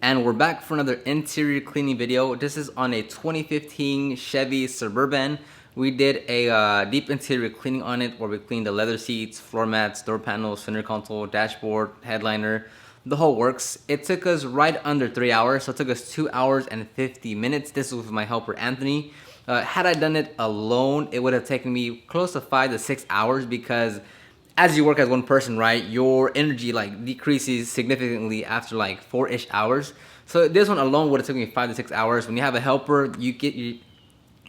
And we're back for another interior cleaning video. This is on a 2015 Chevy Suburban. We did a deep interior cleaning on it where we cleaned the leather seats, floor mats, door panels, center console, dashboard, headliner, the whole works. It took us right under 3 hours, so it took us 2 hours and 50 minutes. This was with my helper Anthony. Had I done it alone, it would have taken me close to 5 to 6 hours because as you work as one person, right, your energy like decreases significantly after like 4-ish hours. So this one alone would have taken me 5 to 6 hours. When you have a helper, you can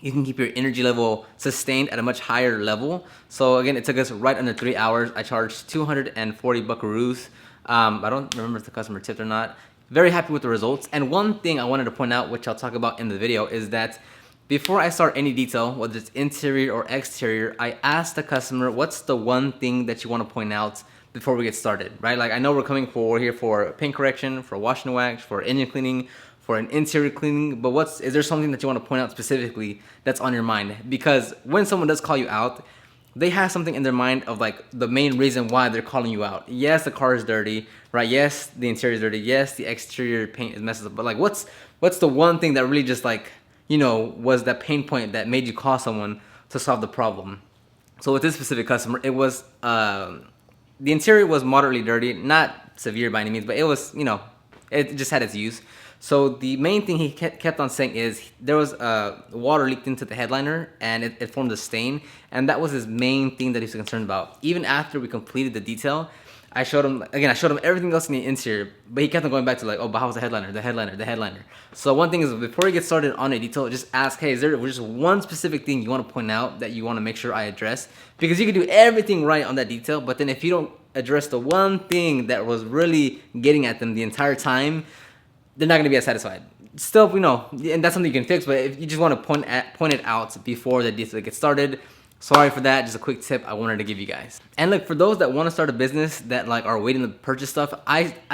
keep your energy level sustained at a much higher level. So again, it took us right under 3 hours. I charged 240 buckaroos. I don't remember if the customer tipped or not. Very happy with the results. And one thing I wanted to point out, which I'll talk about in the video, is that before I start any detail, whether it's interior or exterior, I ask the customer, what's the one thing that you want to point out before we get started, right? Like I know we're here for paint correction, for wash and wax, for engine cleaning, for an interior cleaning, but is there something that you want to point out specifically that's on your mind? Because when someone does call you out, they have something in their mind of like the main reason why they're calling you out. Yes, the car is dirty, right? Yes, the interior is dirty. Yes, the exterior paint is messed up. But like, what's the one thing that really just like, you know, was that pain point that made you call someone to solve the problem? So with this specific customer, it was the interior was moderately dirty, not severe by any means, but it was, you know, it just had its use. So the main thing he kept on saying is there was water leaked into the headliner and it formed a stain, and that was his main thing that he was concerned about. Even after we completed the detail, I showed him everything else in the interior, but he kept on going back to like, oh, but how's the headliner? So one thing is, before you get started on a detail, just ask, hey, is there just one specific thing you want to point out that you want to make sure I address? Because you can do everything right on that detail, but then if you don't address the one thing that was really getting at them the entire time, they're not going to be as satisfied. Still, you know, and that's something you can fix, but if you just want to point it out before the detail gets started, sorry for that, just a quick tip I wanted to give you guys. And look, for those that want to start a business that like are waiting to purchase stuff,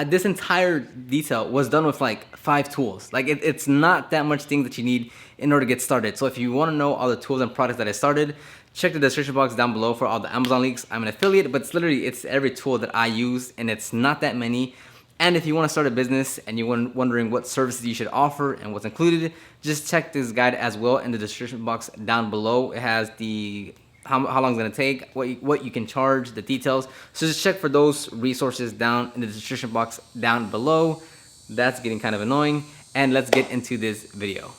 this entire detail was done with like 5 tools. Like it's not that much thing that you need in order to get started. So if you want to know all the tools and products that I started, check the description box down below for all the Amazon links. I'm an affiliate, but it's every tool that I use, and it's not that many. And if you want to start a business and you're wondering what services you should offer and what's included, just check this guide as well in the description box down below. It has the how long it's going to take, what you can charge, the details. So just check for those resources down in the description box down below. That's getting kind of annoying. And let's get into this video.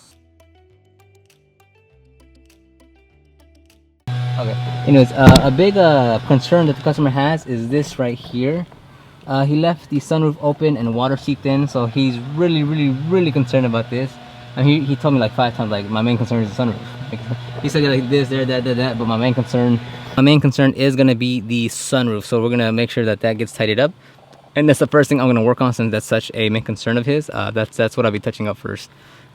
Okay. Anyways, a big concern that the customer has is this right here. He left the sunroof open and water seeped in, so he's really concerned about this. And he told me like 5 times, like, my main concern is the sunroof. Like, he said like this, there, that, but my main concern is gonna be the sunroof. So we're gonna make sure that that gets tidied up, and that's the first thing I'm gonna work on since that's such a main concern of his. That's what I'll be touching up first.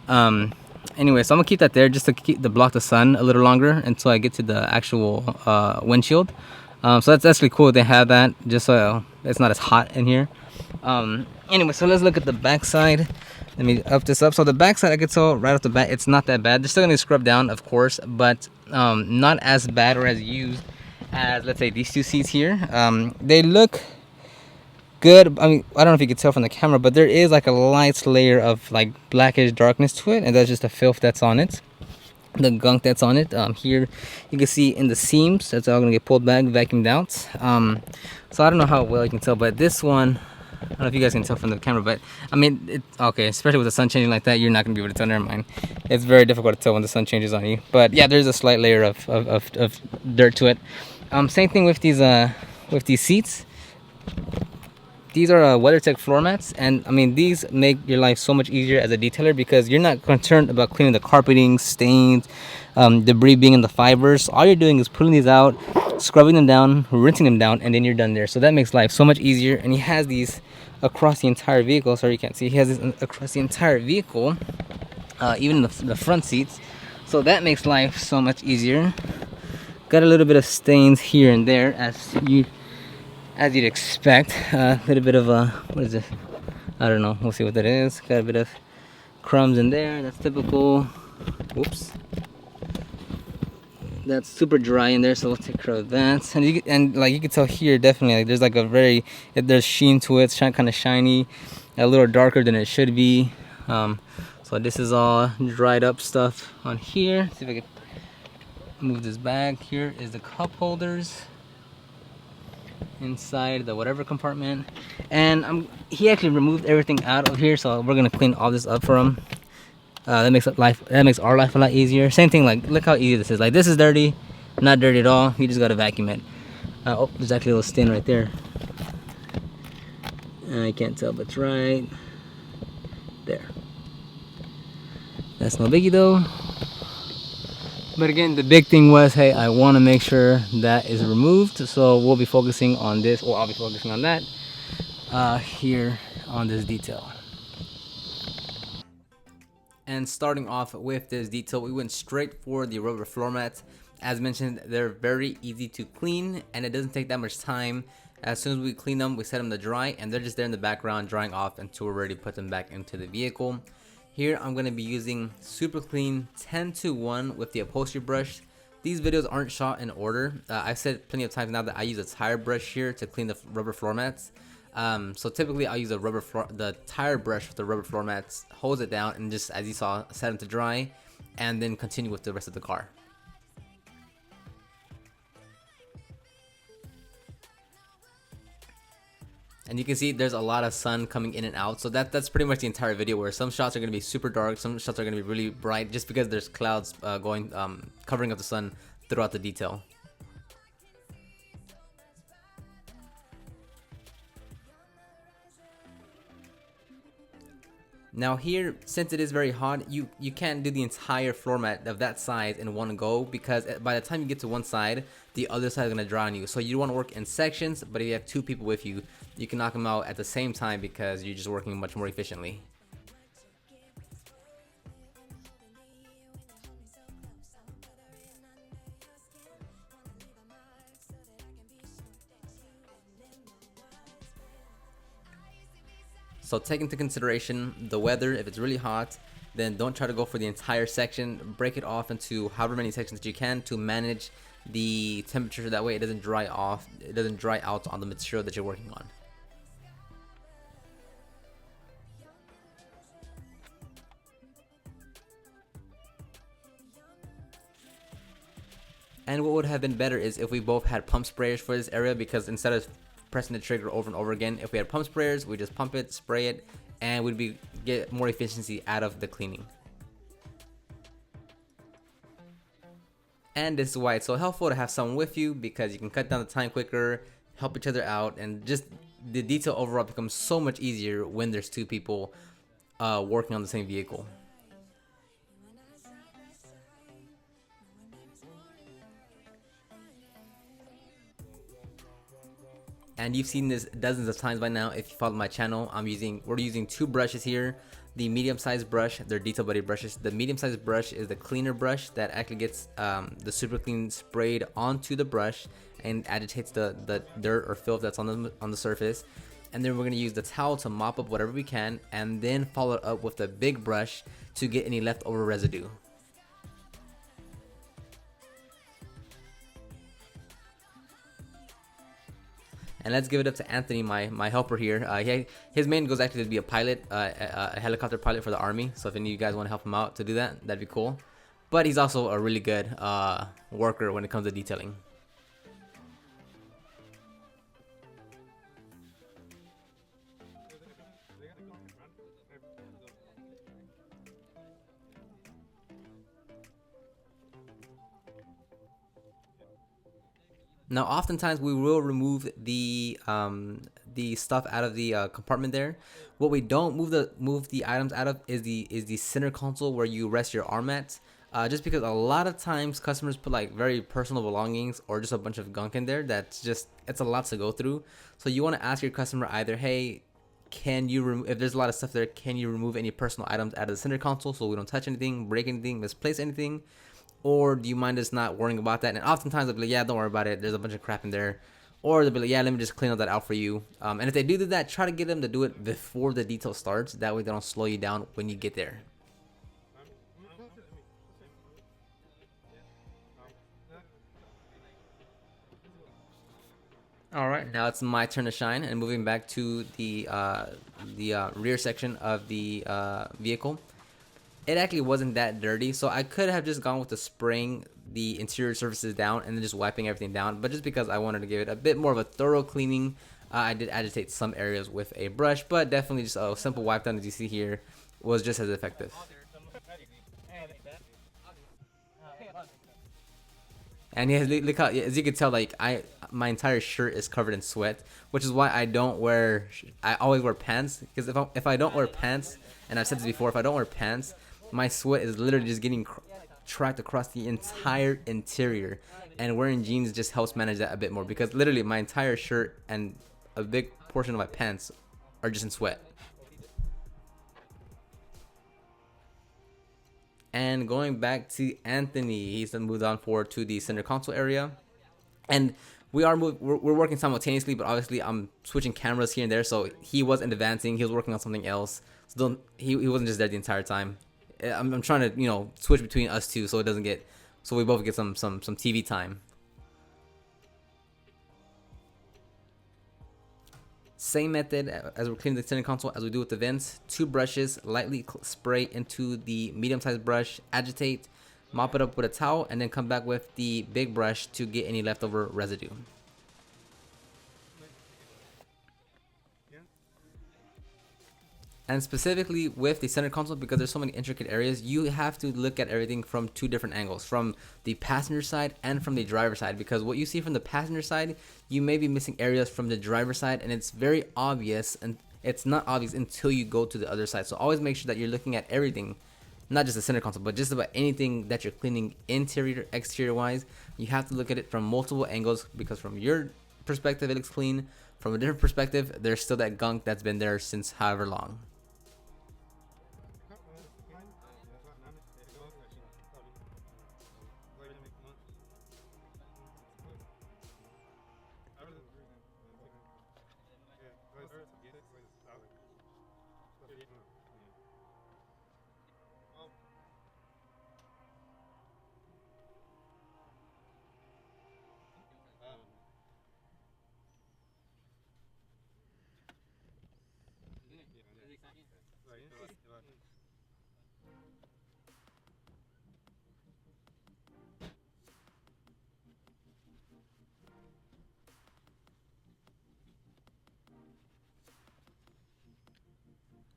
Anyway, so I'm gonna keep that there just to block the sun a little longer until I get to the actual windshield. So that's actually cool they have that, just so it's not as hot in here. Anyway, so let's look at the back side. Let me up this up. So the back side, I can tell right off the bat, it's not that bad. They're still gonna scrub down, of course, but not as bad or as used as, let's say, these 2 seats here. They look good. I mean, I don't know if you can tell from the camera, but there is like a light layer of like blackish darkness to it, and that's just the filth that's on it, the gunk that's on it. Here you can see in the seams, that's all gonna get pulled back, vacuumed out. So I don't know how well you can tell, but this one, I don't know if you guys can tell from the camera, but I mean, okay, especially with the sun changing like that, you're not gonna be able to tell. Never mind, it's very difficult to tell when the sun changes on you. But yeah, there's a slight layer of dirt to it. Same thing with these seats. These are Weathertech floor mats, and I mean, these make your life so much easier as a detailer because you're not concerned about cleaning the carpeting, stains, debris being in the fibers. All you're doing is pulling these out, scrubbing them down, rinsing them down, and then you're done there. So that makes life so much easier. And he has these across the entire vehicle. Sorry, you can't see. He has this across the entire vehicle, even the front seats. So that makes life so much easier. Got a little bit of stains here and there, as you'd expect. A little bit of what is this? I don't know. We'll see what that is. Got a bit of crumbs in there. That's typical. Whoops. That's super dry in there, so we'll take care of that. And like you can tell here, definitely like there's like there's sheen to it. It's kind of shiny, a little darker than it should be. So this is all dried up stuff on here. See if I can move this back. Here is the cup holders inside the whatever compartment, and he actually removed everything out of here, so we're gonna clean all this up for him. That makes our life a lot easier. Same thing, like look how easy this is. Like this is dirty, not dirty at all. You just gotta vacuum it. Oh, there's actually a little stain right there. I can't tell, but it's right there. That's no biggie though. But again, the big thing was, hey, I want to make sure that is removed. So we'll be focusing on this, or I'll be focusing on that here on this detail. And starting off with this detail, we went straight for the rubber floor mats. As mentioned, they're very easy to clean, and it doesn't take that much time. As soon as we clean them, we set them to dry, and they're just there in the background drying off until we're ready to put them back into the vehicle. Here I'm going to be using Super Clean 10-1 with the upholstery brush. These videos aren't shot in order. I've said plenty of times now that I use a tire brush here to clean the rubber floor mats. So typically I'll use the tire brush with the rubber floor mats, hose it down, and just, as you saw, set them to dry, and then continue with the rest of the car. And you can see there's a lot of sun coming in and out, so that's pretty much the entire video, where some shots are going to be super dark, some shots are going to be really bright, just because there's clouds covering up the sun throughout the detail. Now here, since it is very hot, you can't do the entire floor mat of that size in one go, because by the time you get to one side, the other side is going to dry on you. So you want to work in sections, but if you have two people with you, you can knock them out at the same time, because you're just working much more efficiently. So take into consideration the weather. If it's really hot, then don't try to go for the entire section. Break it off into however many sections that you can to manage the temperature. That way it doesn't dry off, it doesn't dry out on the material that you're working on. And what would have been better is if we both had pump sprayers for this area, because instead of pressing the trigger over and over again, if we had pump sprayers, we just pump it, spray it, and we'd get more efficiency out of the cleaning. And this is why it's so helpful to have someone with you, because you can cut down the time quicker, help each other out, and just the detail overall becomes so much easier when there's two people working on the same vehicle. And you've seen this dozens of times by now if you follow my channel. We're using two brushes here. The medium-sized brush, they're detail buddy brushes. The medium-sized brush is the cleaner brush that actually gets the Super Clean sprayed onto the brush and agitates the dirt or filth that's on the surface. And then we're gonna use the towel to mop up whatever we can, and then follow it up with the big brush to get any leftover residue. And let's give it up to Anthony, my helper here. His main goal is actually to be a pilot, a helicopter pilot for the Army. So if any of you guys want to help him out to do that, that'd be cool. But he's also a really good worker when it comes to detailing. Now, oftentimes we will remove the stuff out of the compartment there. What we don't move the items out of is the center console where you rest your arm at. just because a lot of times customers put like very personal belongings or just a bunch of gunk in there. That's just, it's a lot to go through. So you want to ask your customer either, hey, can you remove, if there's a lot of stuff there, can you remove any personal items out of the center console so we don't touch anything, break anything, misplace anything? Or do you mind us not worrying about that? And oftentimes they'll be like, yeah, don't worry about it, there's a bunch of crap in there. Or they'll be like, yeah, let me just clean all that out for you. And if they do that, try to get them to do it before the detail starts. That way they don't slow you down when you get there. All right, now it's my turn to shine, and moving back to the rear section of the vehicle. It actually wasn't that dirty, so I could have just gone with the spraying the interior surfaces down and then just wiping everything down. But just because I wanted to give it a bit more of a thorough cleaning, I did agitate some areas with a brush, but definitely just a simple wipe down, as you see here, was just as effective. And yeah, look how, as you can tell, like my entire shirt is covered in sweat, which is why I don't wear. I always wear pants, because if I don't wear pants, and I've said this before, if I don't wear pants, my sweat is literally just getting tracked across the entire interior, and wearing jeans just helps manage that a bit more, because literally my entire shirt and a big portion of my pants are just in sweat. And going back to Anthony, he's then moved on forward to the center console area, and we're working simultaneously, but obviously I'm switching cameras here and there, so he wasn't advancing, he was working on something else, so he wasn't just there the entire time. I'm trying to switch between us two, so it doesn't get, so we both get some TV time. Same method as we're cleaning the center console as we do with the vents. 2 brushes, lightly spray into the medium-sized brush, agitate, mop it up with a towel, and then come back with the big brush to get any leftover residue. And specifically with the center console, because there's so many intricate areas, you have to look at everything from 2 different angles, from the passenger side and from the driver side, because what you see from the passenger side, you may be missing areas from the driver side, and it's very obvious, and it's not obvious until you go to the other side. So always make sure that you're looking at everything, not just the center console, but just about anything that you're cleaning, interior, exterior wise. You have to look at it from multiple angles, because from your perspective it looks clean, from a different perspective there's still that gunk that's been there since however long.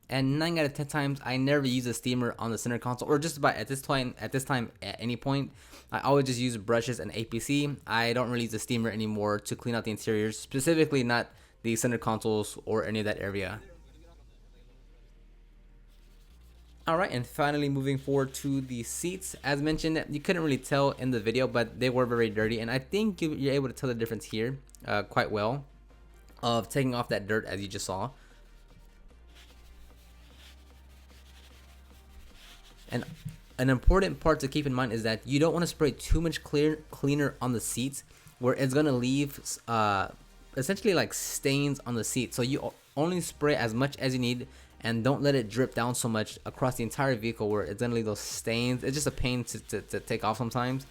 And 9 out of 10 times I never use a steamer on the center console, or just about at this time at any point. I always just use brushes and APC. I don't really use a steamer anymore to clean out the interiors, specifically not the center consoles or any of that area. Alright, and finally moving forward to the seats. As mentioned, you couldn't really tell in the video, but they were very dirty, and I think you're able to tell the difference here quite well of taking off that dirt, as you just saw. And an important part to keep in mind is that you don't want to spray too much cleaner on the seats, where it's going to leave essentially like stains on the seat. So you only spray as much as you need, and don't let it drip down so much across the entire vehicle where it's going to leave those stains. It's just a pain to take off sometimes.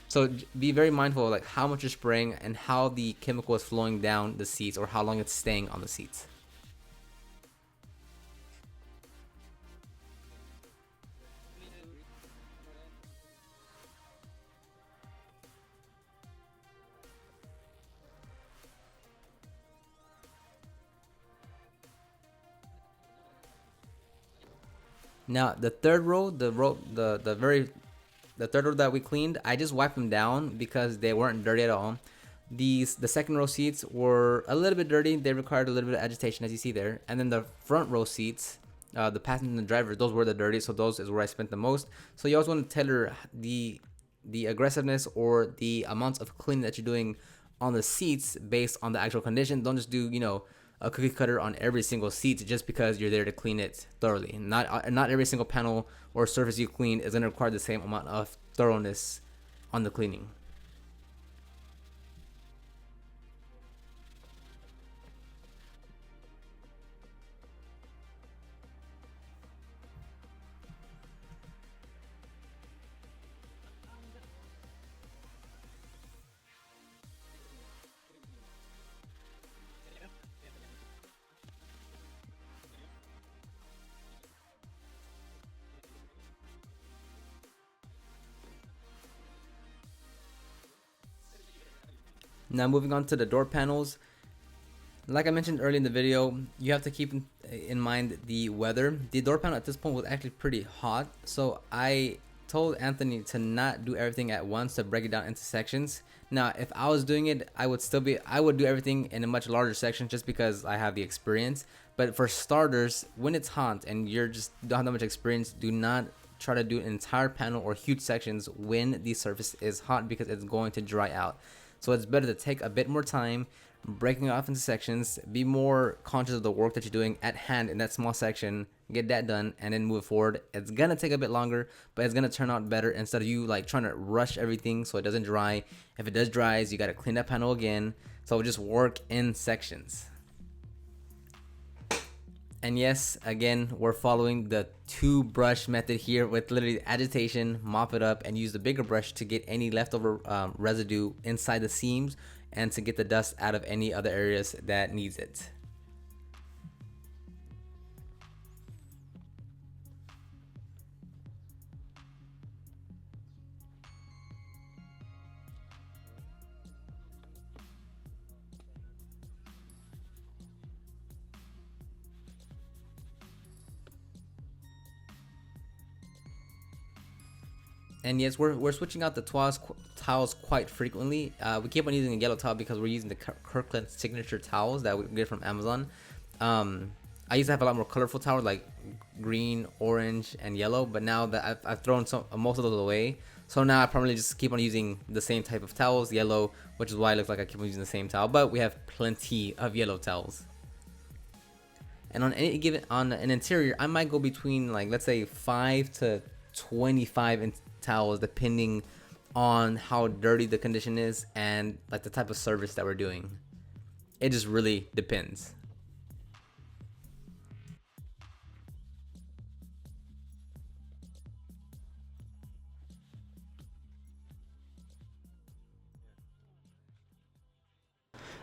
So be very mindful of like how much you're spraying and how the chemical is flowing down the seats, or how long it's staying on the seats. Now the third row, the third row that we cleaned, I just wiped them down because they weren't dirty at all. The second row seats were a little bit dirty. They required a little bit of agitation, as you see there. And then the front row seats, The passenger and the driver, those were the dirtiest, so those is where I spent the most. So you always want to tailor the aggressiveness or the amounts of cleaning that you're doing on the seats based on the actual condition. Don't just do, you know, a cookie cutter on every single seat just because you're there to clean it thoroughly. Not every single panel or surface you clean is going to require the same amount of thoroughness on the cleaning. Now moving on to the door panels. Like I mentioned earlier in the video, you have to keep in mind the weather. The door panel at this point was actually pretty hot, so I told Anthony to not do everything at once, to break it down into sections. Now, if I was doing it, I would do everything in a much larger section just because I have the experience. But for starters, when it's hot and you're just don't have that much experience, do not try to do an entire panel or huge sections when the surface is hot, because it's going to dry out. So it's better to take a bit more time, breaking it off into sections, be more conscious of the work that you're doing at hand in that small section, get that done, and then move forward. It's gonna take a bit longer, but it's gonna turn out better instead of you like trying to rush everything so it doesn't dry. If it does dries, you gotta clean that panel again. So just work in sections. And yes, again, we're following the 2-brush method here with literally agitation, mop it up, and use the bigger brush to get any leftover residue inside the seams and to get the dust out of any other areas that needs it. And yes, we're switching out the towels quite frequently. We keep on using a yellow towel because we're using the Kirkland signature towels that we get from Amazon. I used to have a lot more colorful towels like green, orange, and yellow, but now that I've thrown most of those away, so now I probably just keep on using the same type of towels, yellow, which is why it looks like I keep on using the same towel. But we have plenty of yellow towels. And on any given an interior, I might go between, like, let's say 5 to 25 towels depending on how dirty the condition is and like the type of service that we're doing. It just really depends.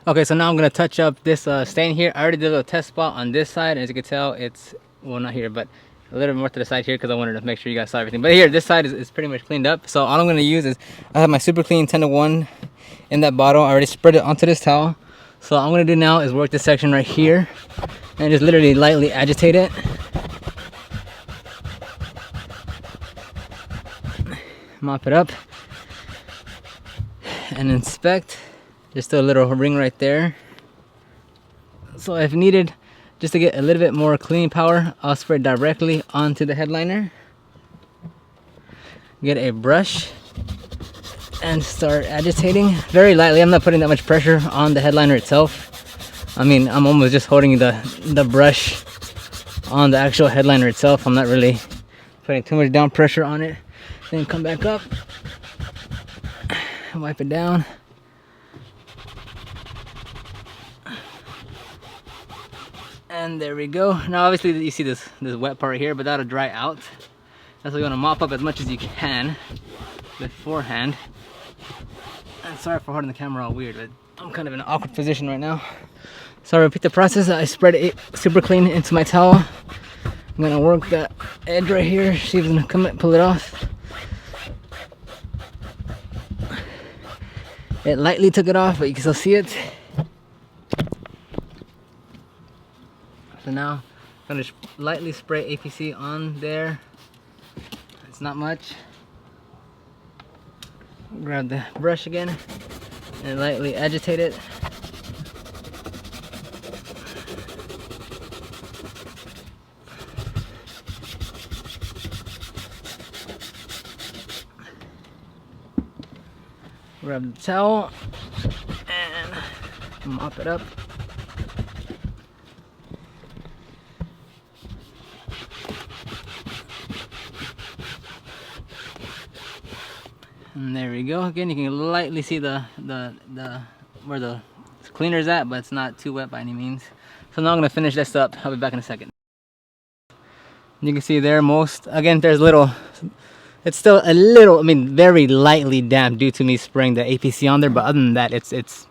Okay, so now I'm gonna touch up this stain here. I already did a test spot on this side. As you can tell, it's, well, not here, but a little bit more to the side here because I wanted to make sure you guys saw everything. But here, this side is pretty much cleaned up. So all I'm going to use is, I have my Super Clean 10-to-1 in that bottle. I already spread it onto this towel. So all I'm going to do now is work this section right here and just literally lightly agitate it. Mop it up and inspect. Just a little ring right there. So if needed, just to get a little bit more cleaning power, I'll spray directly onto the headliner. Get a brush and start agitating very lightly. I'm not putting that much pressure on the headliner itself. I mean, I'm almost just holding the brush on the actual headliner itself. I'm not really putting too much down pressure on it. Then come back up, wipe it down. And there we go. Now obviously you see this wet part right here, but that'll dry out. That's why you want to mop up as much as you can beforehand. And sorry for holding the camera all weird, but I'm kind of in an awkward position right now. So I repeat the process. I spread it super clean into my towel. I'm gonna work that edge right here. See if it's gonna come and pull it off. It lightly took it off, but you can still see it. So now I'm gonna lightly spray APC on there. It's not much. Grab the brush again and lightly agitate it. grab the towel and mop it up. And there we go. Again, you can lightly see the where the cleaner's at, but it's not too wet by any means. So now I'm gonna finish this up. I'll be back in a second. You can see there again, there's little, it's still a little, I mean, very lightly damp due to me spraying the APC on there, but other than that, it's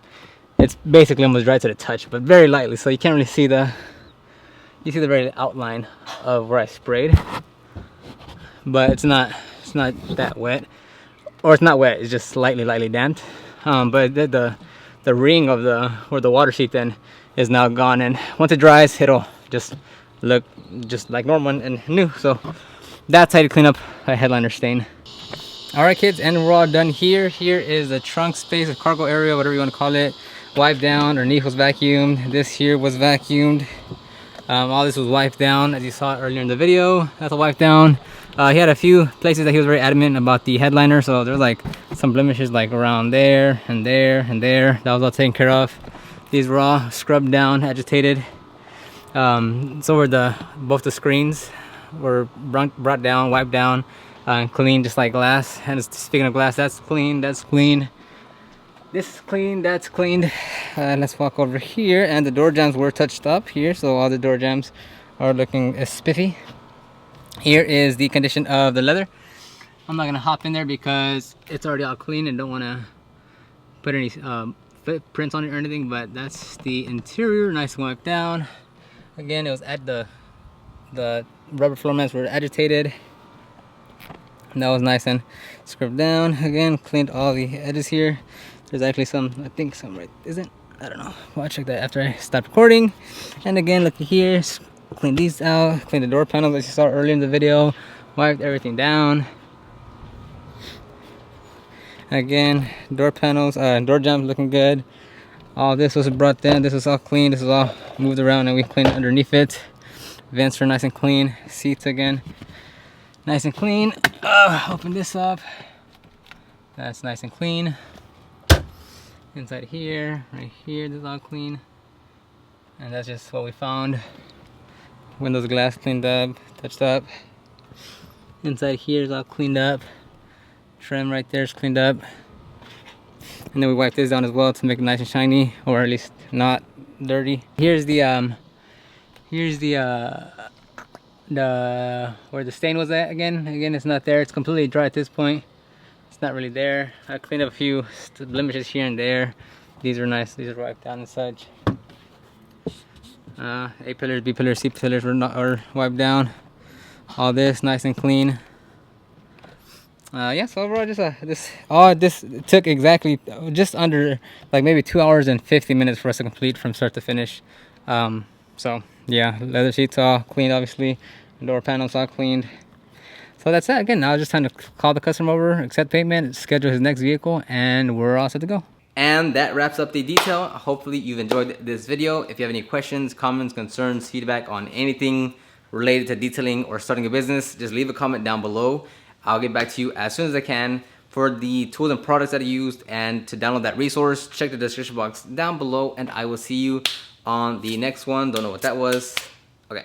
basically almost dry to the touch, but very lightly, so you can't really see you see the very outline of where I sprayed, but it's not that wet, or it's not wet, it's just lightly damped. But the ring of where the water seat then is now gone, and once it dries, it'll just look just like normal and new. So that's how to clean up a headliner stain. Alright kids, and we're all done here. Here is the trunk space, the cargo area, whatever you want to call it. Wiped down, underneath was vacuumed, this here was vacuumed. All this was wiped down, as you saw earlier in the video. That's all wiped down. He had a few places that he was very adamant about the headliner, so there's like some blemishes like around there and there and there. That was all taken care of. These were all scrubbed down, agitated. So were both the screens were brought down, wiped down, and cleaned just like glass. And speaking of glass, that's clean, that's clean. This is clean, that's cleaned. Let's walk over here, and the door jambs were touched up here, so all the door jambs are looking spiffy. Here is the condition of the leather. I'm not gonna hop in there because it's already all clean and don't want to put any footprints on it or anything, but that's the interior, nice and wiped down. Again, it was at the rubber floor mats were agitated. And that was nice and scrubbed down. Again, cleaned all the edges here. There's actually some, I think some right, isn't? I don't know. Well, I'll check that after I stop recording. And again, look here, clean these out, clean the door panels as you saw earlier in the video, wiped everything down. Again, door panels, door jambs looking good. All this was brought in, this was all clean, this was all moved around and we cleaned underneath it. Vents are nice and clean, seats again, nice and clean. Open this up, that's nice and clean. Inside here, right here, this is all clean. And that's just what we found. Windows glass cleaned up, touched up. Inside here is all cleaned up. Trim right there is cleaned up. And then we wiped this down as well to make it nice and shiny, or at least not dirty. Here's the where the stain was at again. Again, it's not there. It's completely dry at this point. It's not really there. I cleaned up a few blemishes here and there. These are nice. These are wiped down and such. A pillars, B pillars, C pillars were wiped down. All this nice and clean. Yeah, so overall, this took exactly just under like maybe 2 hours and 50 minutes for us to complete from start to finish. So yeah, leather seats all cleaned, obviously. Door panels all cleaned. So that's it. Again, now it's just time to call the customer over, accept payment, schedule his next vehicle, and we're all set to go. And that wraps up the detail. Hopefully you've enjoyed this video. If you have any questions, comments, concerns, feedback on anything related to detailing or starting a business, just leave a comment down below. I'll get back to you as soon as I can. For the tools and products that I used and to download that resource, check the description box down below, and I will see you on the next one. Don't know what that was. Okay.